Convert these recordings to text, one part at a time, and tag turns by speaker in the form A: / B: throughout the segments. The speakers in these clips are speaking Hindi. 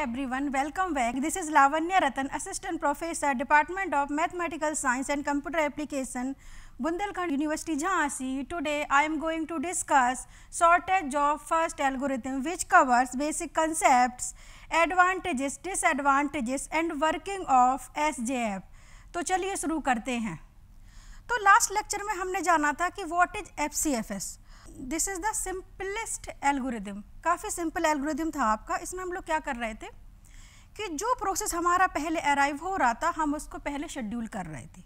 A: everyone, welcome back. This is Lavanya Ratan, Assistant Professor, Department of Mathematical Science and Computer Application, Bundelkhand University, Jhansi. Today I am going to discuss shortage of first algorithm, which covers basic concepts, advantages, disadvantages and working of SJF. तो चलिए शुरू करते हैं. तो लास्ट लेक्चर में हमने जाना था कि what is FCFS. This is the simplest algorithm. काफ़ी सिंपल एल्गोरिदम था आपका. इसमें हम लोग क्या कर रहे थे कि जो प्रोसेस हमारा पहले अराइव हो रहा था हम उसको पहले शेड्यूल कर रहे थे.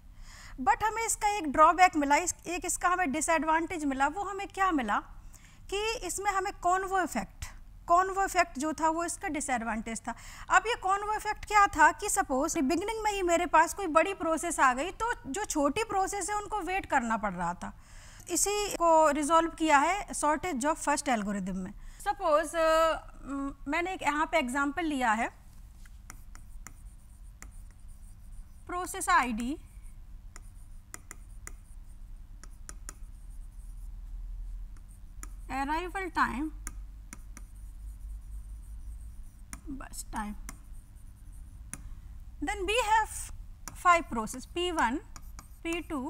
A: बट हमें इसका एक ड्रॉबैक मिला, एक इसका हमें डिसएडवांटेज मिला. वो हमें क्या मिला कि इसमें हमें कॉन्वो इफेक्ट जो था वो इसका डिसएडवांटेज था. अब ये कॉन्वो इफेक्ट क्या था कि सपोज बिगिनिंग में ही मेरे पास कोई बड़ी प्रोसेस आ गई तो जो छोटी प्रोसेस है उनको वेट करना पड़ रहा था. इसी को रिजॉल्व किया है शॉर्टेज ऑफ फर्स्ट एल्गोरिदम में. सपोज मैंने एक यहाँ पे एग्जांपल लिया है. Process ID arrival time bus time. Then we have 5 process P1, P2,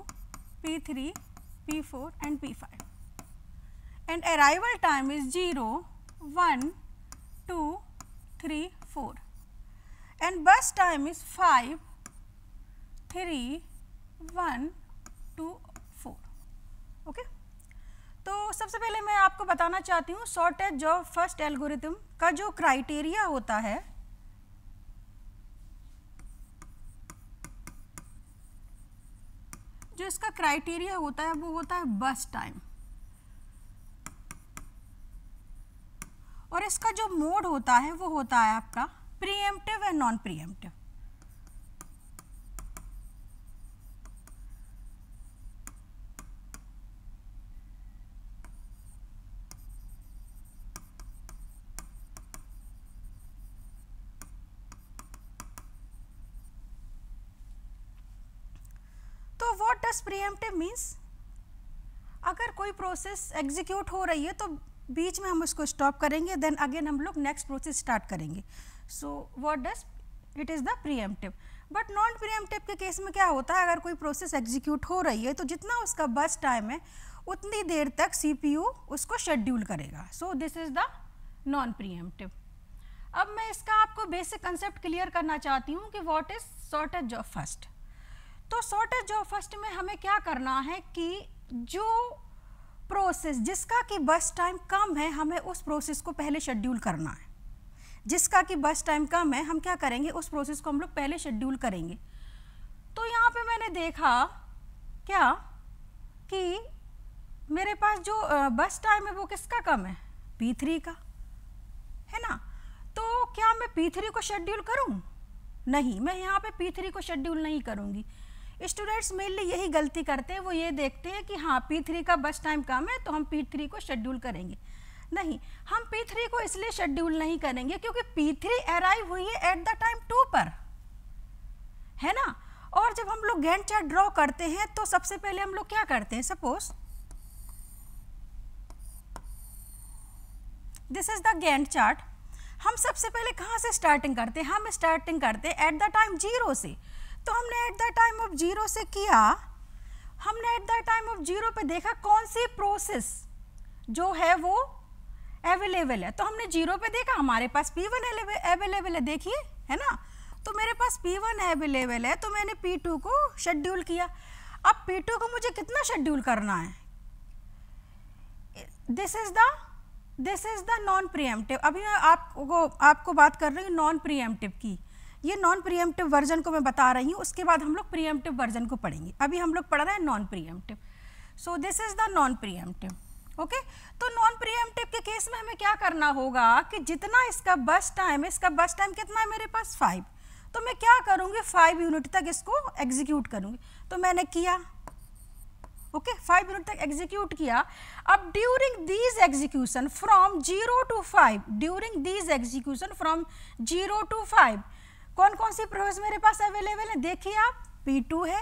A: P3, P4 and P5 and arrival time is 0, 1, 2, 3, 4 and bus time is 5, 3, 1, 2, 4. Okay? तो सबसे पहले मैं आपको बताना चाहती हूँ शॉर्टेज ऑफ फर्स्ट एल्गोरिथम का जो क्राइटेरिया होता है वो होता है बस टाइम. और इसका जो मोड होता है वो होता है आपका pre-emptive and non pre-emptive. What does preemptive means? अगर कोई प्रोसेस एग्जीक्यूट हो रही है तो बीच में हम उसको स्टॉप करेंगे, देन अगेन हम लोग नेक्स्ट प्रोसेस स्टार्ट करेंगे. So what does it is the pre-emptive. But non pre-emptive के केस में क्या होता है, अगर कोई प्रोसेस एग्जीक्यूट हो रही है तो जितना उसका बस टाइम है उतनी देर तक CPU उसको शेड्यूल करेगा. So this is the non pre-emptive. अब मैं इसका आपको बेसिक कंसेप्ट क्लियर करना चाहती हूँ कि what is shortage of first. तो शॉर्टेज ऑफ फर्स्ट में हमें क्या करना है कि जो प्रोसेस जिसका कि बस टाइम कम है हमें उस प्रोसेस को पहले शेड्यूल करना है. जिसका कि बस टाइम कम है हम क्या करेंगे, उस प्रोसेस को हम लोग पहले शेड्यूल करेंगे. तो यहाँ पे मैंने देखा क्या कि मेरे पास जो बस टाइम है वो किसका कम है, P3 का है ना. तो क्या मैं P3 को शेड्यूल करूँ? नहीं, मैं यहाँ पे P3 को शेड्यूल नहीं करूँगी. स्टूडेंट्स मेनली यही गलती करते हैं, वो ये देखते हैं कि हाँ P3 का बस टाइम कम है तो हम P3 को शेड्यूल करेंगे. नहीं, हम P3 को इसलिए शेड्यूल नहीं करेंगे क्योंकि P3 अराइव हुई है एट द टाइम 2 पर, है ना. और जब हम लोग गैंट चार्ट ड्रॉ करते हैं तो सबसे पहले हम लोग क्या करते हैं, suppose this is the Gantt chart. हम सबसे पहले कहाँ से स्टार्टिंग करते हैं, हम स्टार्टिंग करते हैं एट द टाइम 0 से. तो हमने एट द टाइम ऑफ 0 से किया, हमने एट द टाइम ऑफ 0 पे देखा कौन सी प्रोसेस जो है वो अवेलेबल है. तो हमने 0 पे देखा हमारे पास P1 अवेलेबल है, देखिए है ना. तो मेरे पास P1 अवेलेबल है तो मैंने P2 को शेड्यूल किया. अब P2 को मुझे कितना शेड्यूल करना है, this is the non pre-emptive. अभी मैं आपको बात कर रही हूँ नॉन प्रीएम्प्टिव की. ये नॉन प्रीएम्प्टिव वर्जन को मैं बता रही हूँ, उसके बाद हम लोग प्रीएम्प्टिव वर्जन को पढ़ेंगे. अभी हम लोग पढ़ रहे हैं non pre-emptive. So this is the non pre-emptive. Okay, तो नॉन प्रीएम्प्टिव के केस में हमें क्या करना होगा कि जितना इसका बस टाइम कितना है मेरे पास 5. तो मैं क्या करूँगी 5 यूनिट तक इसको एग्जीक्यूट करूँगी. तो मैंने किया, ओके 5 यूनिट तक एग्जीक्यूट किया. अब during these execution from 0 to 5 कौन कौन सी प्रोसेस मेरे पास अवेलेबल है, देखिए आप P2 है,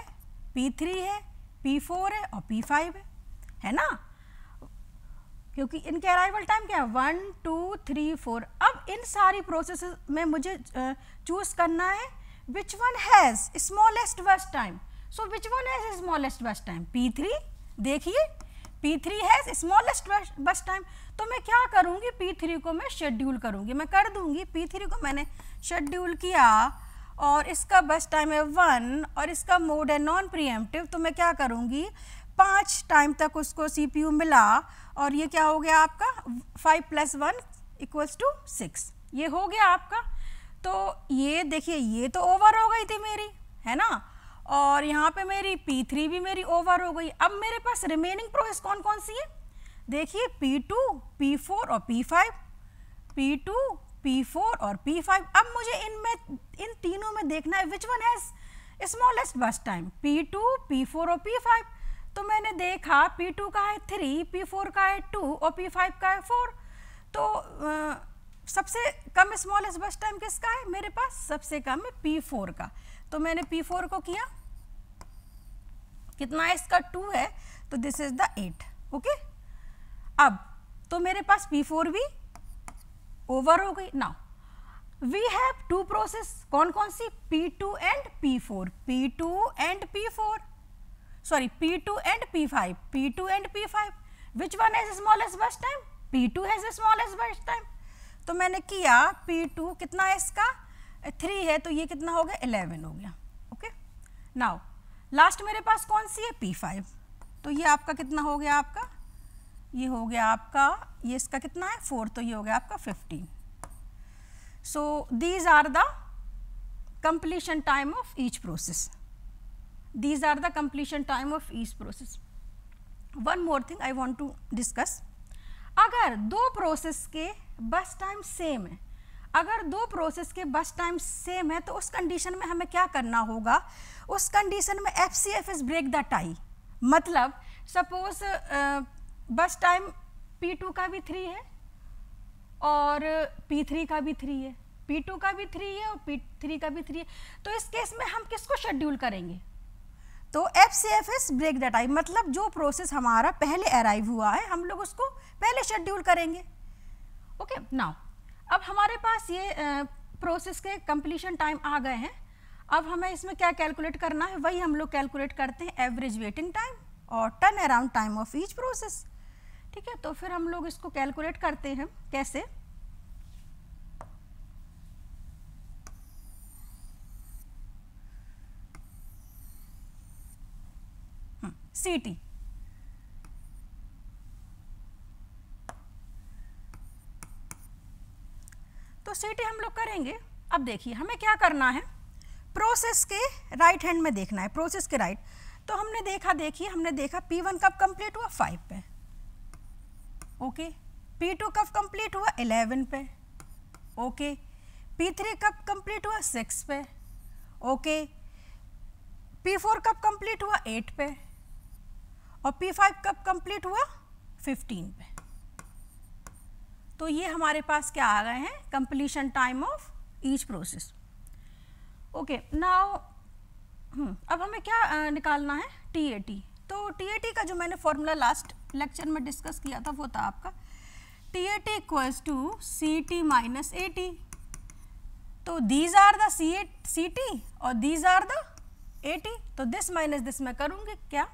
A: P3 है, P4 है और P5 है ना. क्योंकि इनके अराइवल टाइम क्या है 1 2 3 4। अब इन सारी प्रोसेस में मुझे चूज करना है विच one has smallest burst time. So which one has smallest burst time? P3। देखिए P3 has smallest burst time, तो मैं क्या करूँगी, P3 को मैं शेड्यूल करूँगी, मैं कर दूँगी। P3 को मैंने शेड्यूल किया और इसका बर्स्ट टाइम है 1 और इसका मोड है नॉन प्रीएम्प्टिव, तो मैं क्या करूँगी 5 टाइम तक उसको CPU मिला और ये क्या हो गया आपका 5 + 1 = 6, ये हो गया आपका। तो ये देखिए ये तो ओवर हो गई थी मेरी, है ना, और यहाँ पे मेरी P3 भी मेरी ओवर हो गई। अब मेरे पास रिमेनिंग प्रोसेस कौन कौन सी है? देखिए P2, P4 और P5, P2, P4 और P5। अब मुझे इन तीनों में देखना है विच one has smallest burst time, P2, P4 और P5। तो मैंने देखा P2 का है 3, P4 का है 2 और P5 का है 4। तो सबसे कम स्मॉलेस्ट बर्स्ट टाइम किसका है? मेरे पास सबसे कम है P4 का। तो मैंने P4 को किया, कितना है इसका 2 है, तो दिस इज द 8। ओके, अब तो मेरे पास P4 भी ओवर हो गई। नाउ वी हैव 2 प्रोसेस, कौन कौन सी? P2 and P4, P2 and P4, sorry P2 and P5, P2 and P5। Which one has smallest burst time? P2 has smallest burst time. तो मैंने किया P2 कितना है इसका 3 है, तो ये कितना हो गया 11 हो गया। ओके, नाउ लास्ट मेरे पास कौन सी है? P5। तो ये आपका कितना हो गया, आपका ये हो गया आपका, ये इसका कितना है 4, तो ये हो गया आपका 15। So these are the completion time of each process, these are the completion time of each process. One more thing I want to discuss. अगर दो प्रोसेस के बस टाइम सेम है, अगर दो प्रोसेस के बस टाइम सेम है, तो उस कंडीशन में हमें क्या करना होगा? उस कंडीशन में FCFS ब्रेक द टाई। मतलब सपोज बस टाइम P2 का भी 3 है और P3 का भी 3 है, P2 का भी 3 है और P3 का भी 3 है, तो इस केस में हम किसको शेड्यूल करेंगे? तो FCFS ब्रेक द टाइम, मतलब जो प्रोसेस हमारा पहले अराइव हुआ है हम लोग उसको पहले शेड्यूल करेंगे। ओके, नाउ अब हमारे पास ये प्रोसेस के कंप्लीशन टाइम आ गए हैं। अब हमें इसमें क्या कैलकुलेट करना है? वही हम लोग कैलकुलेट करते हैं एवरेज वेटिंग टाइम और turn around time of each process. ठीक है, तो फिर हम लोग इसको कैलकुलेट करते हैं कैसे? CT, तो CT हम लोग करेंगे। अब देखिए हमें क्या करना है, प्रोसेस के राइट हैंड में देखना है, प्रोसेस के राइट। तो हमने देखा, देखिए हमने देखा P1 कब कंप्लीट हुआ 5 पे, ओके, P2 कब कंप्लीट हुआ 11 पे, ओके, P3 कब कंप्लीट हुआ 6 पे, ओके, P4 कब कंप्लीट हुआ 8 पे और P5 कब कंप्लीट हुआ 15 पे। तो ये हमारे पास क्या आ गए हैं? Completion time of each process. Okay, now अब हमें क्या निकालना है? TAT। तो TAT का जो मैंने फॉर्मूला लास्ट लेक्चर में डिस्कस किया था वो था आपका TAT = CT - AT। तो दीज आर द CT और दीज आर द AT, तो दिस माइनस दिस मैं करूँगी क्या?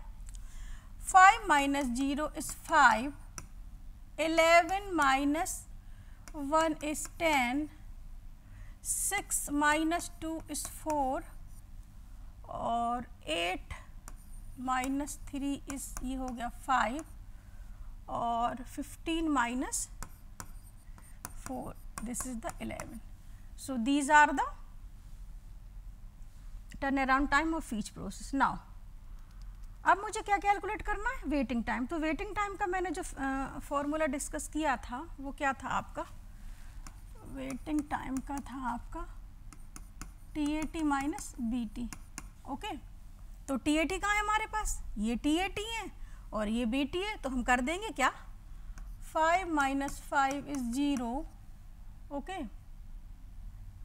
A: 5 - 0 is 5, 11 - 1 is 10, 6 - 2 is 4 और 8 - 3 is ये हो गया 5 और 15 - 4 this is the 11. So these are the turnaround time of each process. Now अब मुझे क्या कैलकुलेट करना है? Waiting time. तो वेटिंग टाइम का मैंने जो फॉर्मूला डिस्कस किया था वो क्या था आपका? वेटिंग टाइम का था आपका TAT - BT। ओके, तो TAT कहाँ है हमारे पास? ये TAT है और ये BT है, तो हम कर देंगे क्या? 5 - 5 is 0, ओके,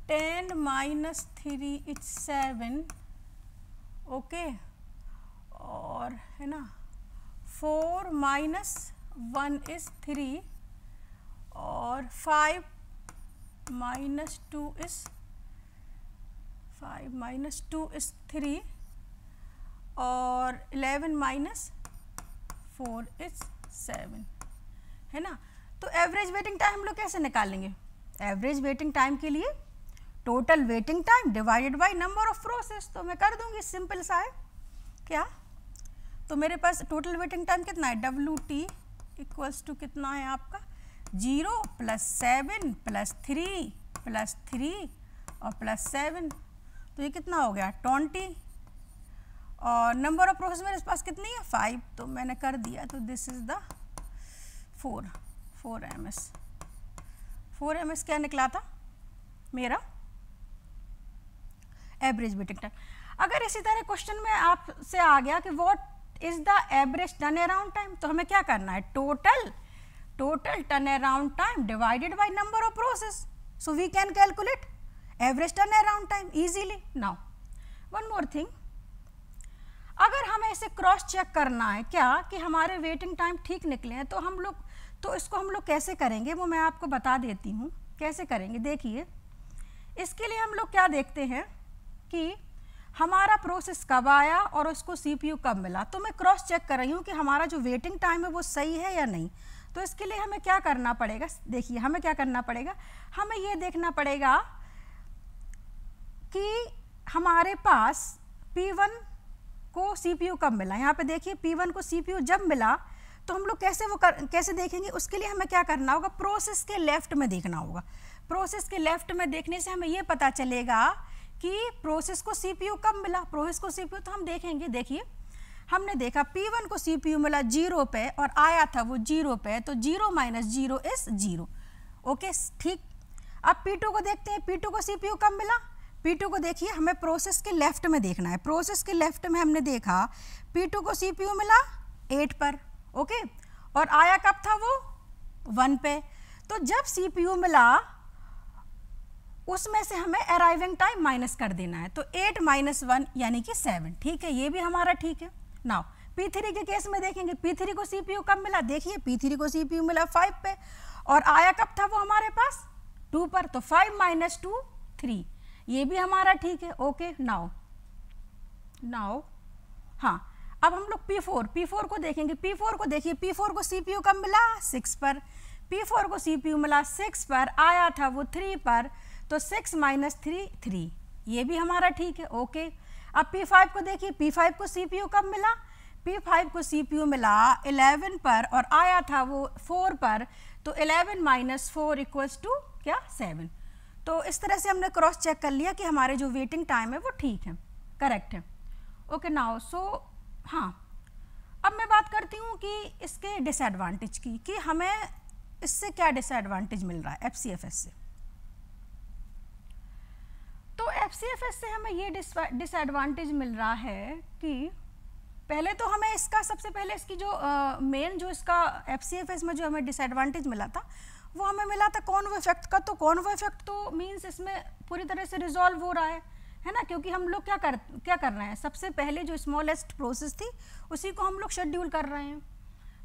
A: 10 - 3 is 7, ओके, और है ना 4 - 1 is 3 और 5 minus 2 is 5 minus 2 is 3 और 11 minus 4 is 7, है ना। तो एवरेज वेटिंग टाइम हम लोग कैसे निकालेंगे? एवरेज वेटिंग टाइम के लिए total waiting time divided by number of process. तो मैं कर दूंगी, सिंपल सा है क्या। तो मेरे पास टोटल वेटिंग टाइम कितना है, WT इक्वल्स टू कितना है आपका 0 + 7 + 3 + 3 और +7, तो ये कितना हो गया 20। और नंबर ऑफ प्रोसेस मेरे पास कितनी है 5, तो मैंने कर दिया। तो दिस इज द 4 ms क्या निकला था मेरा एवरेज वेटिंग टाइम। अगर इसी तरह क्वेश्चन में आपसे आ गया कि what is the average turn around time, तो हमें क्या करना है, total turn around time divided by number of process. So we can calculate average turn around time easily. Now one more thing, अगर हमें इसे क्रॉस चेक करना है क्या कि हमारे वेटिंग टाइम ठीक निकले हैं, तो इसको हम लोग कैसे करेंगे वो मैं आपको बता देती हूँ कैसे करेंगे। देखिए, इसके लिए हम लोग क्या देखते हैं कि हमारा प्रोसेस कब आया और उसको CPU कब मिला। तो मैं क्रॉस चेक कर रही हूँ कि हमारा जो वेटिंग टाइम है वो सही है या नहीं। तो इसके लिए हमें क्या करना पड़ेगा, देखिए हमें क्या करना पड़ेगा, हमें ये देखना पड़ेगा कि हमारे पास P1 को CPU कब मिला। यहाँ पे देखिए P1 को CPU जब मिला तो हम लोग कैसे देखेंगे, उसके लिए हमें क्या करना होगा, प्रोसेस के लेफ्ट में देखना होगा। प्रोसेस के लेफ्ट में देखने से हमें ये पता चलेगा कि प्रोसेस को CPU कब मिला। प्रोसेस को CPU तो हम देखेंगे, देखिए हमने देखा P1 को CPU मिला 0 पे और आया था वो 0 पे, तो 0 - 0 इज 0। ओके ठीक। अब P2 को देखते हैं, P2 को CPU कब मिला। P2 को देखिए हमें प्रोसेस के लेफ्ट में देखना है। प्रोसेस के लेफ्ट में हमने देखा P2 को CPU मिला 8 पर, ओके, और आया कब था वो 1 पे। तो जब CPU मिला उसमें से हमें अराइविंग टाइम माइनस कर देना है, तो 8 - 1 यानी कि 7, ठीक है, ये भी हमारा ठीक है। नाउ P3 के केस में देखेंगे, P3 को CPU कब मिला, देखिए P3 को CPU मिला 5 पे और आया कब था वो हमारे पास 2 पर, तो 5 - 2 3, ये भी हमारा ठीक है। ओके, नाउ हाँ, अब हम लोग P4 को देखेंगे। P4 को देखिए, P4 को CPU कब मिला 6 पर, P4 को CPU मिला 6 पर, आया था वो 3 पर, तो 6 - 3 3, ये भी हमारा ठीक है। ओके, अब P5 को देखिए, P5 को CPU कब मिला, P5 को CPU मिला 11 पर और आया था वो 4 पर, तो 11 - 4 इक्वल्स टू क्या 7। तो इस तरह से हमने क्रॉस चेक कर लिया कि हमारे जो वेटिंग टाइम है वो ठीक है, करेक्ट है। ओके नाउ हाँ, अब मैं बात करती हूँ कि इसके डिसएडवांटेज की, कि हमें इससे क्या डिसएडवांटेज मिल रहा है FCFS से। तो FCFS से हमें ये डिसएडवांटेज मिल रहा है कि पहले तो हमें इसका सबसे पहले इसकी जो मेन जो इसका FCFS में जो हमें डिसएडवांटेज मिला था वो हमें मिला था कॉन्वो इफेक्ट का। तो कॉन्वो इफेक्ट तो मीन्स इसमें पूरी तरह से रिजॉल्व हो रहा है ना, क्योंकि हम लोग क्या कर रहे हैं, सबसे पहले जो स्मॉलेस्ट प्रोसेस थी उसी को हम लोग शेड्यूल कर रहे हैं,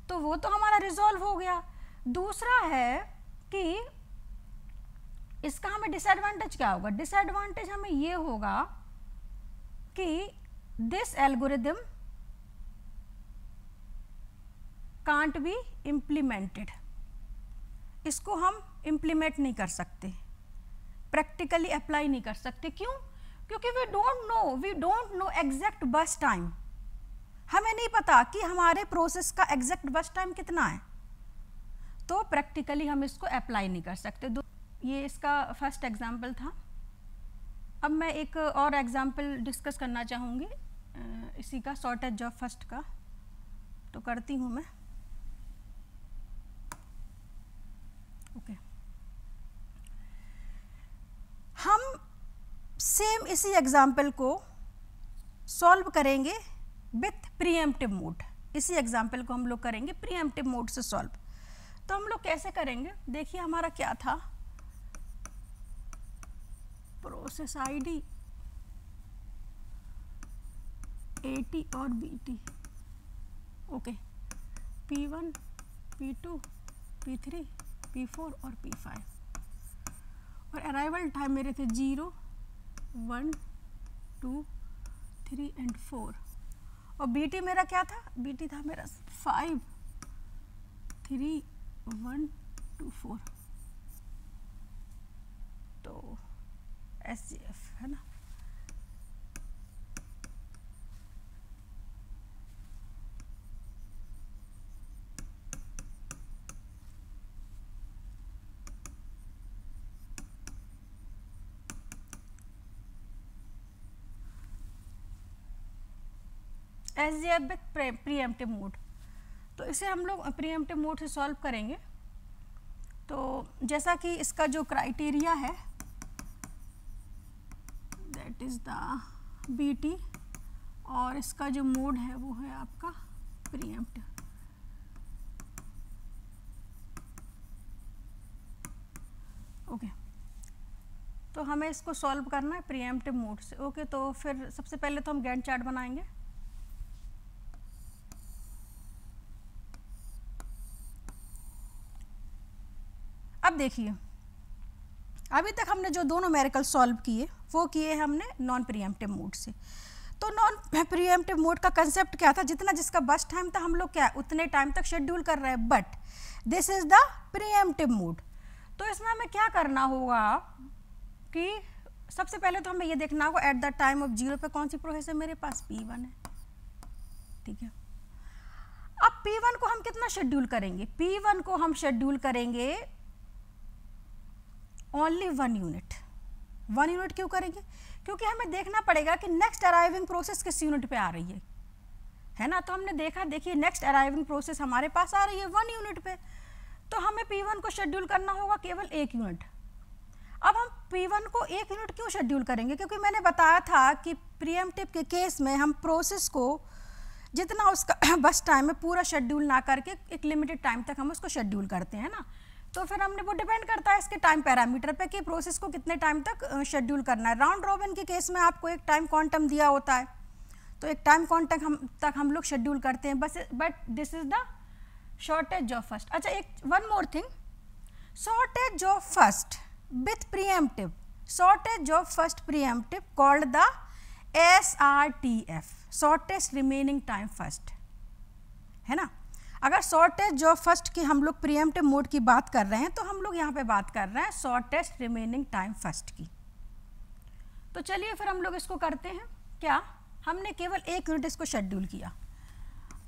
A: तो वो तो हमारा रिजॉल्व हो गया। दूसरा है कि इसका हमें डिसएडवांटेज क्या होगा, डिसएडवांटेज हमें ये होगा कि this algorithm can't be implemented, इसको हम इम्प्लीमेंट नहीं कर सकते, प्रैक्टिकली अप्लाई नहीं कर सकते। क्यों? क्योंकि वी डोंट नो एग्जैक्ट बस टाइम, हमें नहीं पता कि हमारे प्रोसेस का एग्जैक्ट बस टाइम कितना है, तो प्रैक्टिकली हम इसको अप्लाई नहीं कर सकते। ये इसका फर्स्ट एग्जाम्पल था। अब मैं एक और एग्जाम्पल डिस्कस करना चाहूँगी इसी का, शॉर्टेज जॉब फर्स्ट का, तो करती हूँ मैं। ओके, हम सेम इसी एग्जाम्पल को सॉल्व करेंगे विथ प्रीएम्प्टिव मोड। इसी एग्जाम्पल को हम लोग करेंगे प्रीएम्प्टिव मोड से सॉल्व। तो हम लोग कैसे करेंगे, देखिए हमारा क्या था, प्रोसेस आईडी AT और BT, okay, P1 P2, P3, P4 और P5 और अराइवल टाइम मेरे थे 0, 1, 2, 3 एंड 4 और BT मेरा क्या था? BT था मेरा 5, 3, 1, 2, 4 तो SGF है ना। SGF विथ प्रीएम्प्टिव मोड, तो इसे हम लोग प्रीएम्प्टिव मोड से सॉल्व करेंगे। तो जैसा कि इसका जो क्राइटेरिया है दैट इज द BT और इसका जो मोड है वो है आपका प्रीएम्प्टिव। ओके, तो हमें इसको सॉल्व करना है प्रीएम्प्टिव मोड से। ओके, तो फिर सबसे पहले तो हम गैंट चार्ट बनाएंगे। अब देखिए, अभी तक हमने जो दोनों न्यूमेरिकल सॉल्व किए वो किए हमने नॉन प्रीएम्प्टिव मोड से। तो नॉन प्रीएम्प्टिव मोड का कंसेप्ट क्या था? जितना जिसका बस टाइम था हम लोग क्या उतने टाइम तक शेड्यूल कर रहे हैं, but this is the pre-emptive mode. तो इसमें हमें क्या करना होगा कि सबसे पहले तो हमें ये देखना होगा एट द टाइम ऑफ 0 पे कौन सी प्रोसेस है मेरे पास? P1 है, ठीक है। अब P1 को हम कितना शेड्यूल करेंगे? P1 को हम शेड्यूल करेंगे ओनली 1 यूनिट। 1 यूनिट क्यों करेंगे? क्योंकि हमें देखना पड़ेगा कि नेक्स्ट अराइविंग प्रोसेस किस यूनिट पे आ रही है ना। तो हमने देखा, देखिए नेक्स्ट अराइविंग प्रोसेस हमारे पास आ रही है 1 यूनिट पे, तो हमें P1 को शेड्यूल करना होगा केवल 1 यूनिट। अब हम P1 को 1 यूनिट क्यों शेड्यूल करेंगे? क्योंकि मैंने बताया था कि प्रीएम्प्टिव के केस में हम प्रोसेस को जितना उसका बस टाइम है पूरा शेड्यूल ना करके एक लिमिटेड टाइम तक हम उसको शेड्यूल करते हैं ना। तो फिर हमने वो डिपेंड करता है इसके टाइम पैरामीटर पे कि प्रोसेस को कितने टाइम तक शेड्यूल करना है। राउंड रॉबिन के केस में आपको एक टाइम क्वांटम दिया होता है, तो एक टाइम क्वांटम तक हम लोग शेड्यूल करते हैं बस, but this is the shortage of first. अच्छा, एक one more thing, shortage of first with pre-emptive, shortage of first pre-emptive called the SRTF, shortest remaining time first, है ना। अगर शॉर्टेज ऑफ फर्स्ट की हम लोग प्रीएम्प्टिव मोड की बात कर रहे हैं तो हम लोग यहाँ पे बात कर रहे हैं शॉर्टेस्ट रिमेनिंग टाइम फर्स्ट की। तो चलिए फिर हम लोग इसको करते हैं। क्या हमने केवल 1 यूनिट इसको शेड्यूल किया।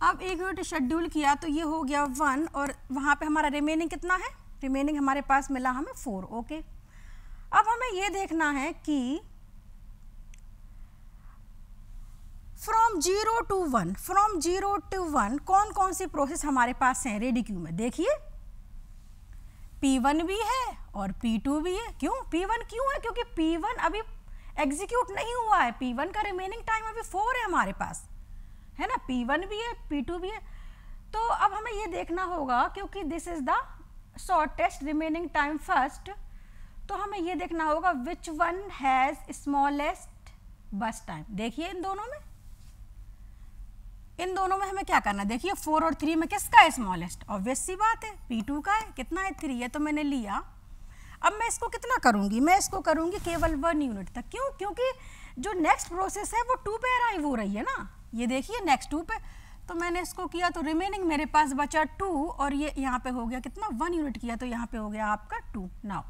A: अब 1 यूनिट शेड्यूल किया तो ये हो गया 1 और वहाँ पे हमारा रिमेनिंग कितना है? रिमेनिंग हमारे पास मिला हमें 4। ओके, अब हमें ये देखना है कि फ्रॉम 0 to 1, फ्रॉम 0 to 1 कौन कौन सी प्रोसेस हमारे पास हैं रेडी क्यू में। देखिए P1 भी है और P2 भी है। क्यों P1 क्यों है? क्योंकि P1 अभी एग्जीक्यूट नहीं हुआ है, P1 का रिमेनिंग टाइम अभी 4 है हमारे पास, है ना। P1 भी है, P2 भी है। तो अब हमें ये देखना होगा, क्योंकि this is the shortest remaining time first, तो हमें ये देखना होगा विच one has smallest burst time. देखिए इन दोनों में हमें क्या करना है? देखिए 4 और 3 में किसका है स्मॉलेस्ट? ऑब्वियस सी बात है P2 का है। कितना है? 3 है, तो मैंने लिया। अब मैं इसको कितना करूंगी? मैं इसको करूंगी केवल 1 यूनिट तक। क्यों? क्योंकि जो नेक्स्ट प्रोसेस है वो 2 पे अराइव हो रही है ना। ये देखिए नेक्स्ट 2 पे, तो मैंने इसको किया तो रिमेनिंग मेरे पास बचा 2 और ये यहाँ पे हो गया कितना? 1 यूनिट किया तो यहाँ पे हो गया आपका 2। नाउ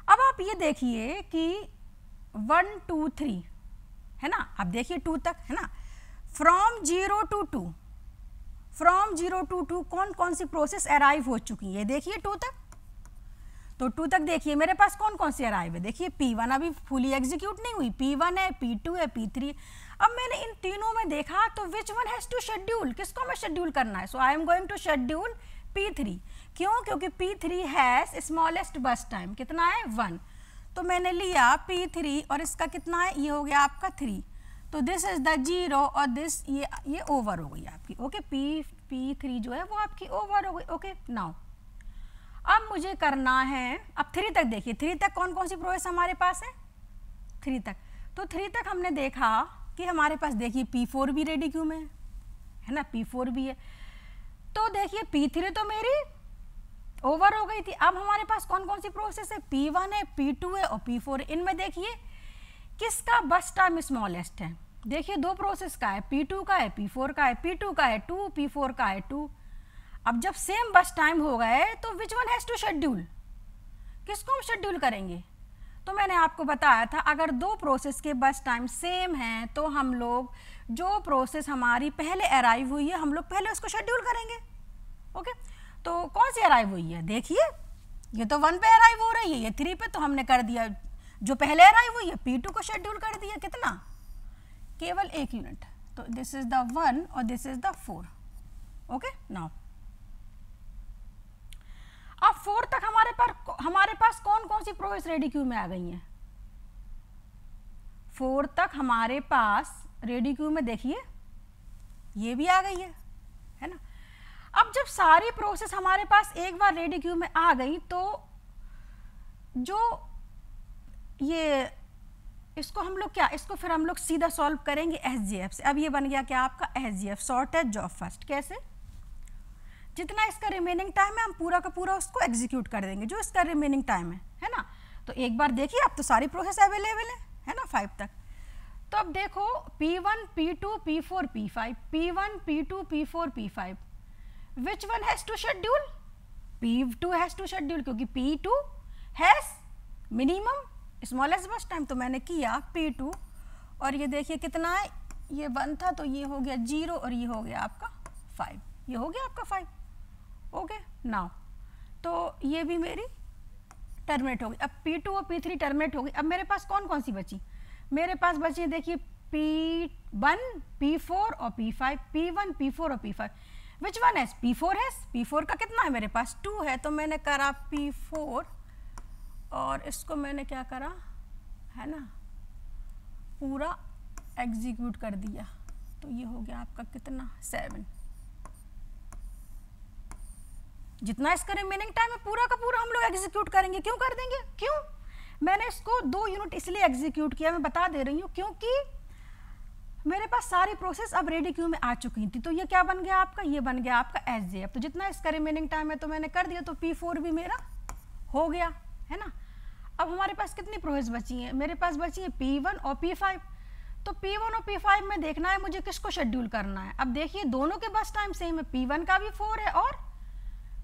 A: अब आप ये देखिए कि 1 2 3 है ना। अब देखिए 2 तक है ना। फ्रॉम 0 to 2, फ्रॉम 0 to 2 कौन कौन सी प्रोसेस अराइव हो चुकी है? देखिए 2 तक, तो 2 तक देखिए मेरे पास कौन कौन सी अराइव है। देखिए P1 अभी फुली एग्जीक्यूट नहीं हुई, P1 है, P2 है, P3। अब मैंने इन तीनों में देखा तो which one has to schedule, किसको मैं शेड्यूल करना है? So I am going to schedule P3। क्यों? क्योंकि P3 has smallest burst time, कितना है? 1। तो मैंने लिया P3 और इसका कितना है? ये हो गया आपका 3। तो दिस इज द 0 और दिस ये ओवर हो गई आपकी। ओके, P3 जो है वो आपकी ओवर हो गई। ओके, नाउ अब मुझे करना है, अब 3 तक देखिए, 3 तक कौन कौन सी प्रोसेस हमारे पास है? 3 तक, तो 3 तक हमने देखा कि हमारे पास देखिए P4 भी रेडी क्यू में है ना, P4 भी है। तो देखिए P3 तो मेरी ओवर हो गई थी। अब हमारे पास कौन कौन सी प्रोसेस है, P1 है, P2 है और P4 है। इनमें देखिए किसका बस टाइम स्मॉलेस्ट है। देखिए दो प्रोसेस का है, P2 का है, P4 का है, P2 का है 2, P4 का है 2। अब जब सेम बस टाइम हो गए तो which one has to schedule, किसको हम शेड्यूल करेंगे। तो मैंने आपको बताया था अगर दो प्रोसेस के बस टाइम सेम हैं तो हम लोग जो प्रोसेस हमारी पहले अराइव हुई है हम लोग पहले उसको शेड्यूल करेंगे। ओके, तो कौन सी अराइव हुई है, देखिए ये तो 1 पे अराइव हो रही है, ये 3 पे, तो हमने कर दिया जो पहले अराइव हुई है P2 को शेड्यूल कर दिया, कितना, केवल 1 यूनिट। तो दिस इज द 1 और this is the 4। Okay, now अब 4 तक हमारे पास कौन कौन सी प्रोसेस रेडी क्यू में आ गई हैं। 4 तक हमारे पास रेडी क्यू में देखिए ये भी आ गई है ना। अब जब सारी प्रोसेस हमारे पास एक बार रेडी क्यू में आ गई तो जो ये इसको हम लोग इसको फिर हम लोग सीधा सॉल्व करेंगे SGF से। अब ये बन गया क्या आपका SGF, शॉर्टेज जॉब फर्स्ट। कैसे, जितना इसका रिमेनिंग टाइम है हम पूरा का पूरा उसको एग्जीक्यूट कर देंगे जो इसका रिमेनिंग टाइम है ना। तो एक बार देखिए अब तो सारी प्रोसेस अवेलेबल है ना 5 तक। तो अब देखो P1, P2, P4, P5, P1, P2, P4, P5, which one has to schedule, P2 has to schedule क्योंकि P2 has minimum smallest burst time. तो मैंने किया P2 और ये देखिए कितना है, ये 1 था तो ये हो गया 0 और ये हो गया आपका 5, ये हो गया आपका 5। ओके, नाउ तो ये भी मेरी टर्मिनेट हो गई। अब P2 और P3 टर्मिनेट हो गई। अब मेरे पास कौन कौन सी बची, मेरे पास बची देखिए P1, P4 और P5, P1, P4 और P5। Which one has, P4 has, P4 का कितना है मेरे पास 2 है, तो मैंने करा P4 और इसको मैंने क्या करा है ना पूरा एग्जीक्यूट कर दिया। तो ये हो गया आपका कितना 7। जितना इसका रिमेनिंग टाइम है पूरा का पूरा हम लोग एग्जीक्यूट करेंगे। क्यों कर देंगे, क्यों, मैंने इसको 2 यूनिट इसलिए एग्जीक्यूट किया, मैं बता दे रही हूँ, क्योंकि मेरे पास सारी प्रोसेस अब रेडी क्यू में आ चुकी थी। तो ये क्या बन गया आपका, ये बन गया आपका SGF। तो जितना इसका रिमेनिंग टाइम है तो मैंने कर दिया, तो P4 भी मेरा हो गया है ना। अब हमारे पास कितनी प्रोसेस बची है, मेरे पास बची है P1 और P5। तो P1 और P5 में देखना है मुझे किसको शेड्यूल करना है। अब देखिए दोनों के बस टाइम सेम है, P1 का भी 4 है और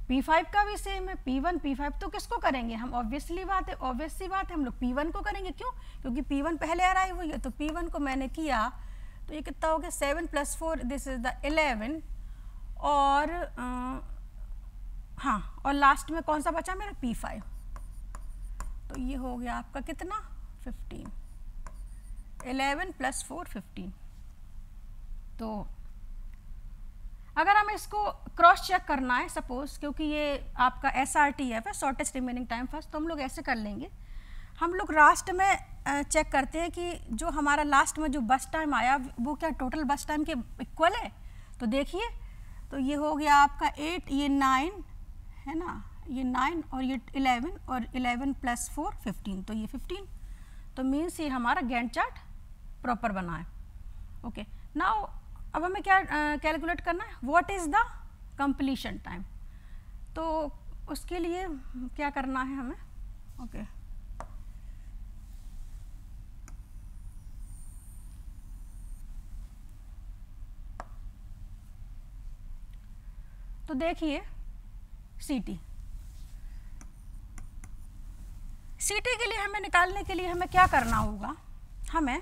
A: P5 का भी सेम है, P1 P5। तो किसको करेंगे हम, ऑब्वियस सी बात है हम लोग P1 को करेंगे। क्यों, क्योंकि P1 पहले अराइव हुई है। तो P1 को मैंने किया तो ये कितना हो गया 7 + 4, दिस इज द 11 और हाँ, और लास्ट में कौन सा बचा मेरा P5। तो ये हो गया आपका कितना 15, 11 + 4 15। तो अगर हमें इसको क्रॉस चेक करना है सपोज, क्योंकि ये आपका SRTF है, शॉर्टेस्ट रिमेनिंग टाइम फर्स्ट, तो हम लोग ऐसे कर लेंगे। हम लोग लास्ट में चेक करते हैं कि जो हमारा लास्ट में जो बस टाइम आया वो क्या टोटल बस टाइम के इक्वल है। तो देखिए तो ये हो गया आपका 8, ये 9 है ना, ये 9 और ये 11 और 11 + 4 15, तो ये 15। तो मीन्स ये हमारा गैंट चार्ट प्रॉपर बना है। ओके, नाउ अब हमें क्या कैलकुलेट करना है, what is the completion time. तो उसके लिए क्या करना है हमें, ओके तो देखिए सीटी के लिए हमें निकालने के लिए हमें क्या करना होगा, हमें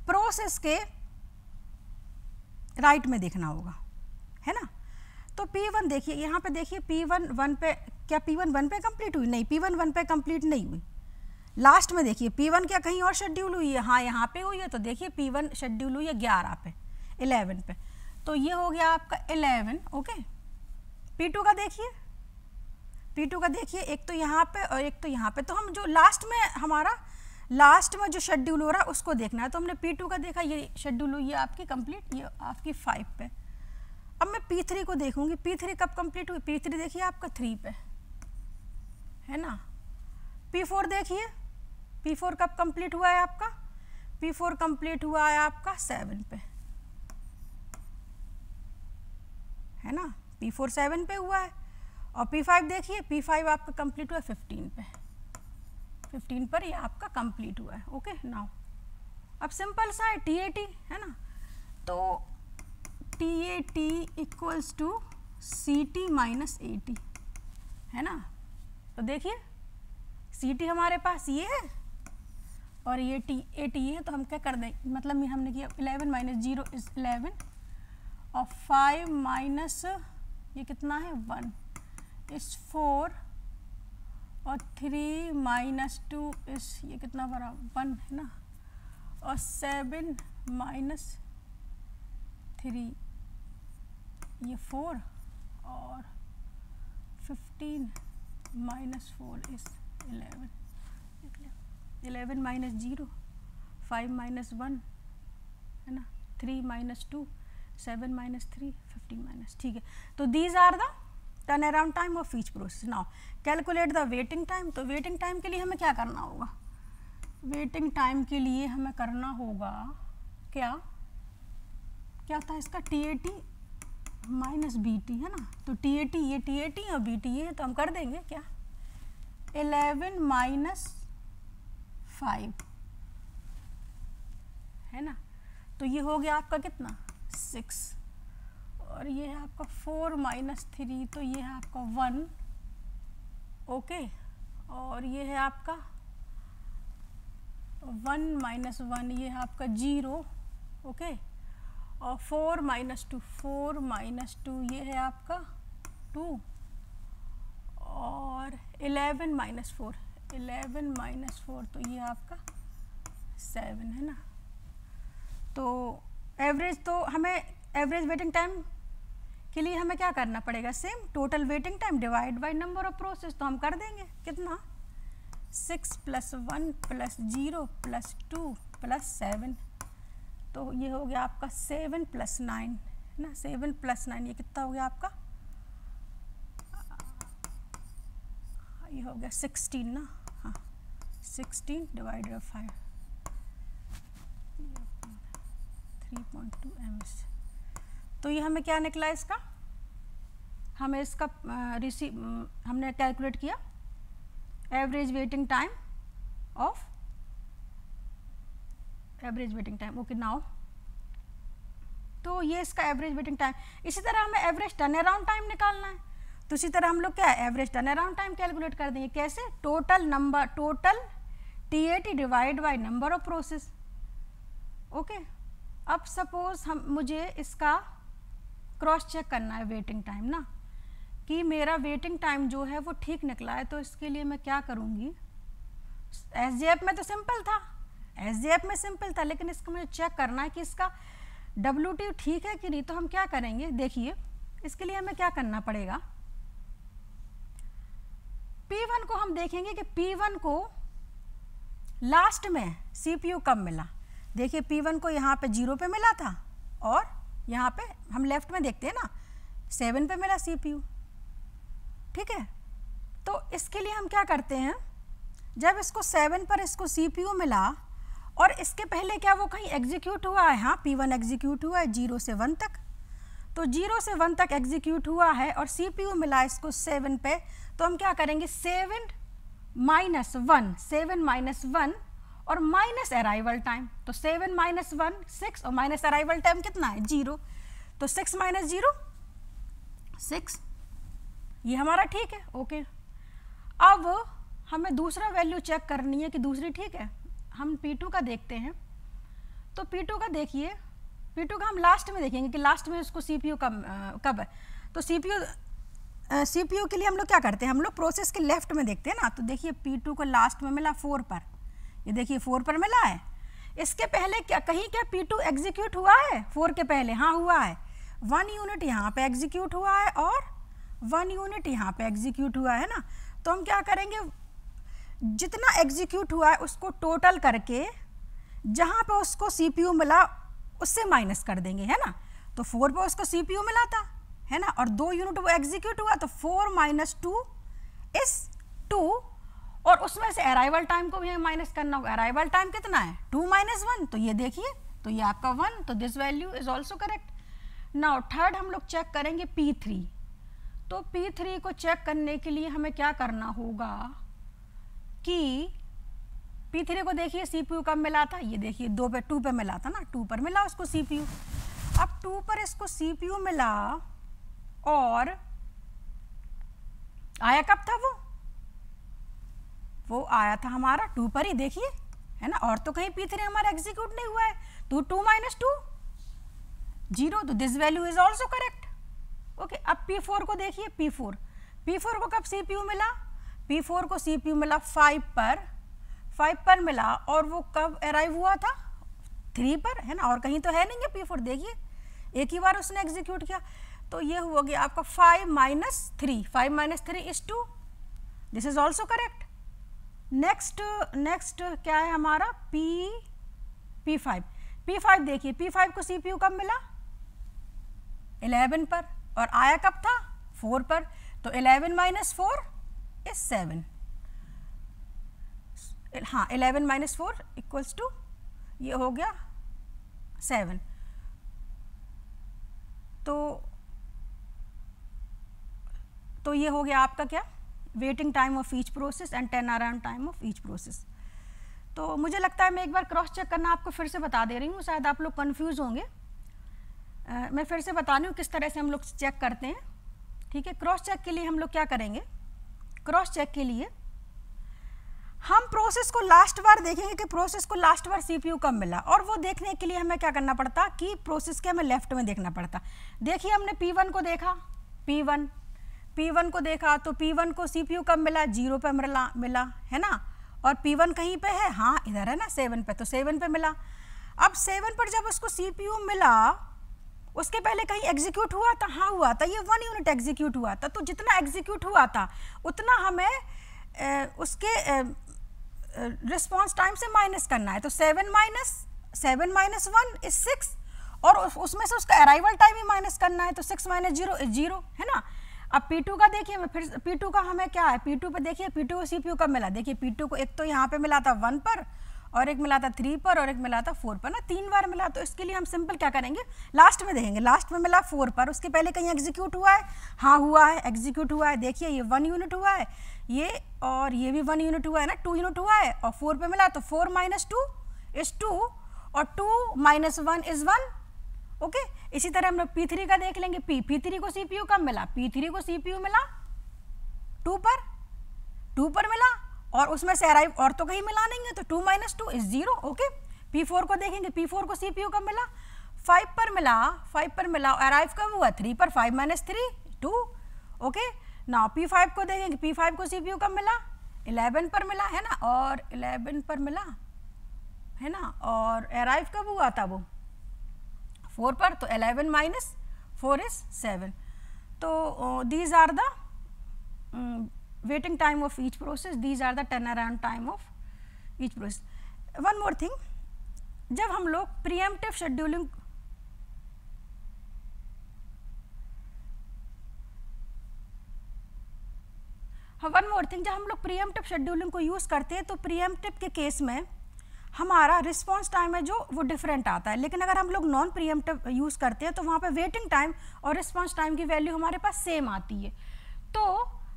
A: प्रोसेस के राइट में देखना होगा है ना। तो P1 देखिए यहाँ पे देखिए P1 1 पे, क्या P1 1 पे कंप्लीट हुई, नहीं P1 1 पे कंप्लीट नहीं हुई। लास्ट में देखिए P1 क्या कहीं और शेड्यूल हुई है, हाँ यहाँ पे हुई है। तो देखिए P1 शेड्यूल हुई है 11 पे 11 पे, तो ये हो गया आपका 11। ओके, P2 का देखिए, P2 का देखिए एक तो यहाँ पे और एक तो यहाँ पे। तो हम जो लास्ट में हमारा लास्ट में जो शेड्यूल हो रहा है उसको देखना है। तो हमने P2 का देखा, ये शेड्यूल हुई है आपकी कंप्लीट, ये आपकी 5 पे। अब मैं P3 को देखूंगी, P3 कब कंप्लीट हुई, P3 देखिए आपका 3 पे है ना। P4 देखिए, P4 कब कंप्लीट हुआ है आपका, P4 कंप्लीट हुआ है आपका 7 पे है ना, P4 7 पे हुआ है और P5 देखिए, P5 आपका कंप्लीट हुआ 15 पे, 15 पर ये आपका कंप्लीट हुआ है। ओके, नाउ अब सिंपल सा है TAT, है ना, तो TAT equals to CT minus AT, है ना। तो देखिए CT हमारे पास ये है और ये AT ये है, तो हम क्या कर दें, मतलब हमने किया 11 माइनस 0 इज 11 और 5 माइनस ये कितना है 1 इस 4 और 3 माइनस 2 इस ये कितना बड़ा 1 है ना, और 7 माइनस 3 ये 4 और 15 माइनस 4 इस 11, 11 माइनस 0 5 माइनस 1 है ना, 3 माइनस 2 7 माइनस 3 15 माइनस, ठीक है। तो these are the turn around time of each process. Now calculate the waiting time. तो वेटिंग टाइम के लिए हमें क्या करना होगा, वेटिंग टाइम के लिए हमें करना होगा क्या था इसका TAT माइनस BT, है ना। तो TAT ये TAT और BT ये है, तो हम कर देंगे क्या 11 माइनस 5, है ना, तो ये हो गया आपका कितना 6 और ये है आपका 4 माइनस 3, तो ये है आपका 1, ओके, और ये है आपका 1 माइनस 1 ये है आपका 0, ओके, और 4 माइनस 2 4 माइनस 2 ये है आपका 2 और 11 माइनस 4 11 माइनस 4 तो ये आपका 7, है ना। तो एवरेज, तो हमें एवरेज वेटिंग टाइम के लिए हमें क्या करना पड़ेगा, same total waiting time divide by number of process. तो हम कर देंगे कितना 6 प्लस 1 प्लस 0 प्लस 2 प्लस 7, तो ये हो गया आपका 7 प्लस 9, है ना, 7 प्लस 9 ये कितना हो गया आपका, ये हो गया 16 ना, हाँ 16 डिवाइडेड बाय 5 3.2 ms। तो ये हमें क्या निकला इसका, हमें इसका हमने कैलकुलेट किया average waiting time of average waiting time, okay. Now तो ये इसका एवरेज वेटिंग टाइम। इसी तरह हमें एवरेज टर्न अराउंड टाइम निकालना है, तो इसी तरह हम लोग क्या average turn around time calculate कर देंगे, कैसे, total TAT divide by number of process, okay. अब सपोज मुझे इसका क्रॉस चेक करना है वेटिंग टाइम ना, कि मेरा वेटिंग टाइम जो है वो ठीक निकला है। तो इसके लिए मैं क्या करूँगी, SJF में तो सिंपल था, SJF में सिंपल था, लेकिन इसका मुझे चेक करना है कि इसका WT ठीक है कि नहीं। तो हम क्या करेंगे, देखिए इसके लिए हमें क्या करना पड़ेगा, P1 को हम देखेंगे कि P1 को लास्ट में CPU कब मिला। देखिए P1 को यहाँ पे 0 पे मिला था और यहाँ पे हम लेफ्ट में देखते हैं ना 7 पे मिला CPU, ठीक है। तो इसके लिए हम क्या करते हैं, जब इसको 7 पर इसको CPU मिला और इसके पहले क्या वो कहीं एग्जीक्यूट हुआ है, हाँ P1 एग्जीक्यूट हुआ है 0 से 1 तक, तो 0 से 1 तक एग्जीक्यूट हुआ है और CPU मिला इसको 7 पे। तो हम क्या करेंगे 7 माइनस 1 7 माइनस 1 और माइनस अराइवल टाइम। तो 7 माइनस 1 6 और माइनस अराइवल टाइम कितना है 0, तो 6 माइनस 0 6, ये हमारा ठीक है, ओके। अब हमें दूसरा वैल्यू चेक करनी है कि दूसरी ठीक है। हम P2 का देखते हैं, तो P2 का देखिए, P2 का हम लास्ट में देखेंगे कि लास्ट में उसको CPU कब है। तो CPU के लिए हम लोग क्या करते हैं, हम लोग प्रोसेस के लेफ्ट में देखते हैं ना। तो देखिए P2 को लास्ट में मिला 4 पर, ये देखिए 4 पर मिला है। इसके पहले क्या कहीं क्या P2 एग्जीक्यूट हुआ है 4 के पहले, हाँ हुआ है, 1 यूनिट यहाँ पे एग्जीक्यूट हुआ है और 1 यूनिट यहाँ पे एग्जीक्यूट हुआ है ना। तो हम क्या करेंगे, जितना एग्जीक्यूट हुआ है उसको टोटल करके जहाँ पे उसको CPU मिला उससे माइनस कर देंगे, है ना। तो 4 पे उसको CPU मिला था, है ना, और 2 यूनिट वो एग्जीक्यूट हुआ, तो 4 माइनस 2 इज 2 और उसमें से अराइवल टाइम को भी माइनस करना होगा। अराइवल टाइम कितना है 2 माइनस 1, तो ये देखिए, तो ये आपका 1, तो this value is also correct. Now third हम लोग चेक करेंगे P3। तो P3 को चेक करने के लिए हमें क्या करना होगा कि P3 को देखिए CPU कब मिला था, ये देखिए 2 पे मिला था ना, 2 पर मिला उसको CPU। अब 2 पर इसको CPU मिला और आया कब था वो आया था हमारा 2 पर ही, देखिए है ना, और तो कहीं P3 हमारा एग्जीक्यूट नहीं हुआ है। तो 2 - 2 0, तो this value is also correct. Okay, अब P4 को देखिए, P4 को कब CPU मिला, P4 को CPU मिला 5 पर मिला, और वो कब अराइव हुआ था 3 पर, है ना, और कहीं तो है नहीं है P4, देखिए एक ही बार उसने एग्जीक्यूट किया। तो ये हुआ गया आपका 5 - 3, 5 - 3 is 2, this is also correct. Next क्या है हमारा P5 देखिए, P5 को CPU कब मिला 11 पर, और आया कब था 4 पर, तो 11 - 4 इज 7। हाँ, 11 - 4 इक्वल्स टू ये हो गया 7। तो ये हो गया आपका क्या, waiting time of each process and turnaround time of each process. तो मुझे लगता है मैं एक बार क्रॉस चेक करना आपको फिर से बता दे रही हूँ, शायद आप लोग कंफ्यूज होंगे। मैं फिर से बता रही हूँ किस तरह से हम लोग चेक करते हैं। ठीक है, क्रॉस चेक के लिए हम लोग क्या करेंगे, क्रॉस चेक के लिए हम प्रोसेस को लास्ट बार देखेंगे कि प्रोसेस को लास्ट बार CPU कब मिला, और वो देखने के लिए हमें क्या करना पड़ता कि प्रोसेस के हमें लेफ्ट में देखना पड़ता। देखिए हमने P1 को देखा, P1 को देखा, तो P1 को CPU कब मिला 0 पे मिला है ना, और P1 कहीं पे है, हाँ इधर है ना 7 पे, तो 7 पे मिला। अब 7 पर जब उसको CPU मिला, उसके पहले कहीं एग्जीक्यूट हुआ था, हाँ हुआ था, ये 1 यूनिट एग्जीक्यूट हुआ था। तो जितना एग्जीक्यूट हुआ था उतना हमें उसके रिस्पॉन्स टाइम से माइनस करना है। तो 7 - 1 इज 6, और उसमें से उसका अराइवल टाइम ही माइनस करना है, तो 6 - 0 इज 0, है ना। अब P2 का देखिए, मैं फिर P2 का हमें क्या है, P2 पे देखिए, P2 को CPU कब मिला, देखिए P2 को एक तो यहाँ पे मिला था 1 पर, और एक मिला था 3 पर, और एक मिला था 4 पर ना, 3 बार मिला। तो इसके लिए हम सिंपल क्या करेंगे, लास्ट में देखेंगे, लास्ट में मिला 4 पर, उसके पहले कहीं एग्जीक्यूट हुआ है, हाँ हुआ है, एग्जीक्यूट हुआ है, देखिए ये 1 यूनिट हुआ है, ये और ये भी 1 यूनिट हुआ है ना, 2 यूनिट हुआ है, और 4 पे मिला, तो 4 - 2 इज 2, और 2 - 1 इज 1। ओके, इसी तरह हम लोग P3 का देख लेंगे, P3 को CPU कब मिला, P3 को CPU मिला 2 पर मिला, और उसमें से अराइव और तो कहीं मिला नहीं है, तो 2 - 2 इज 0। ओके, P4 को देखेंगे, P4 को CPU कब मिला 5 पर मिला, और अराइव कब हुआ 3 पर, 5 - 3 2। ओके, नाउ P5 को देखेंगे, P5 को CPU कब मिला 11 पर मिला, है ना, और 11 पर मिला, है ना, और अराइव कब हुआ था वो 4 पर, तो 11 - 4 इज 7। तो these are the waiting time of each process, these are the turnaround time of each process. One more thing, जब हम लोग preemptive scheduling जब हम लोग प्रीएम्प्टिव शेड्यूलिंग को यूज़ करते हैं, तो प्रीएम्प्टिव के केस में हमारा रिस्पॉन्स टाइम है जो वो डिफरेंट आता है, लेकिन अगर हम लोग नॉन प्रीएम्प्टिव यूज़ करते हैं तो वहाँ पे वेटिंग टाइम और रिस्पॉन्स टाइम की वैल्यू हमारे पास सेम आती है। तो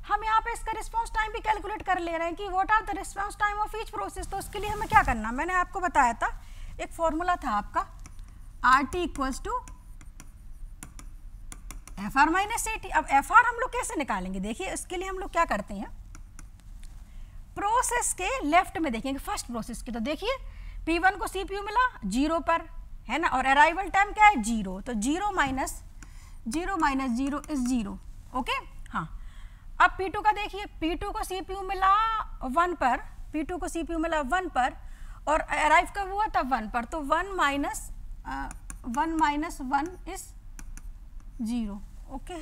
A: हम यहाँ पे इसका रिस्पॉन्स टाइम भी कैलकुलेट कर ले रहे हैं कि what are the response time of each process. तो उसके लिए हमें क्या करना, मैंने आपको बताया था एक फॉर्मूला था आपका RT = FR - AT। अब FR हम लोग कैसे निकालेंगे, देखिए इसके लिए हम लोग क्या करते हैं, प्रोसेस के लेफ्ट में देखेंगे, फर्स्ट प्रोसेस के। तो देखिए P1 को CPU मिला 0 पर, है ना, और अराइवल टाइम क्या है 0, तो 0 - 0 इज 0। ओके, हाँ। अब P2 का देखिए, P2 को CPU मिला 1 पर, और अराइव कब हुआ था 1 पर, तो 1 - 1 इज 0। ओके,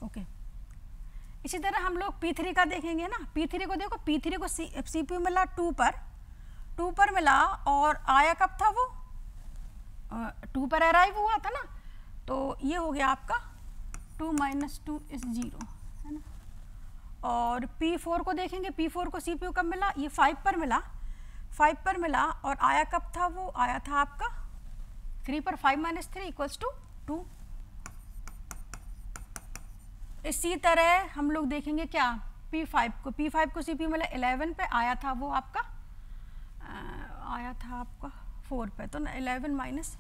A: ओके, इसी तरह हम लोग P3 का देखेंगे ना। P3 को देखो, P3 को CPU मिला 2 पर मिला, और आया कब था वो 2 पर अराइव हुआ था ना, तो ये हो गया आपका 2 - 2 इज 0, है ना। और P4 को देखेंगे, P4 को CPU कब मिला, ये 5 पर मिला, 5 पर मिला और आया कब था, वो आया था आपका 3 पर। 5 - 3 = 2। इसी तरह हम लोग देखेंगे क्या, P5 को, P5 को CP मिला 11 पे, आया था वो आपका आया था आपका 4 पे, तो 11 माइनस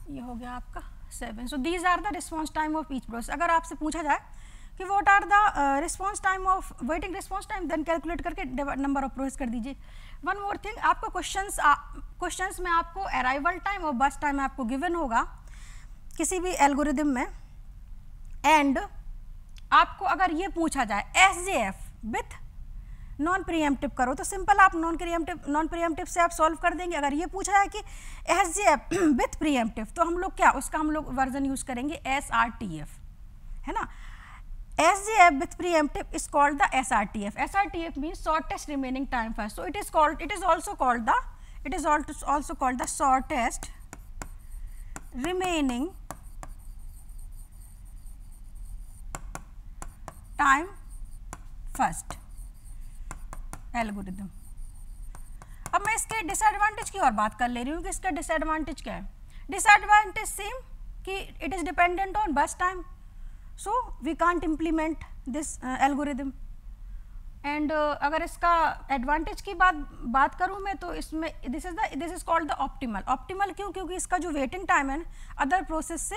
A: ये हो गया आपका 7। So these are the response time of each process. अगर आपसे पूछा जाए कि what are the response time of waiting response time, then calculate करके नंबर ऑफ प्रोसेस कर दीजिए। वन मोर थिंग, आपको क्वेश्चंस में आपको अराइवल टाइम और बस टाइम आपको गिवन होगा किसी भी एल्गोरिदम में, एंड आपको अगर ये पूछा जाए SJF विथ नॉन प्रीएम्प्टिव करो, तो सिंपल आप नॉन प्रीएम्प्टिव से आप सॉल्व कर देंगे। अगर ये पूछा जाए कि SJF विथ प्रीएम्प्टिव, तो हम लोग क्या, उसका हम लोग वर्जन यूज करेंगे SRTF, है ना। SJF with preemptive is called the SRTF. SRTF means shortest remaining time first. So it is also called the shortest remaining time first algorithm. अब मैं इसके डिसएडवांटेज की और बात कर ले रही हूँ कि इसका डिसएडवांटेज क्या है। डिसएडवांटेज सेम कि it is dependent on burst time, so we can't implement this algorithm. And अगर इसका एडवांटेज की बात करूँ मैं, तो इसमें this is called the optimal क्यों, क्योंकि इसका जो वेटिंग टाइम है अदर प्रोसेस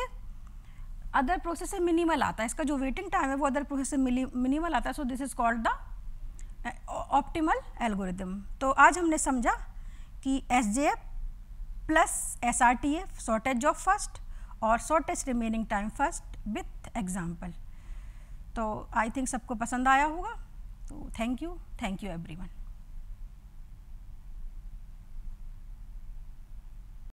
A: से मिनिमल आता है। इसका जो वेटिंग टाइम है वो अदर प्रोसेस से मिनिमल आता है, so this is called the optimal algorithm. तो आज हमने समझा कि SJF plus SRTF, shortage of first, और shortest remaining time first with example. तो आई थिंक सबको पसंद आया होगा। तो थैंक यू एवरीवन।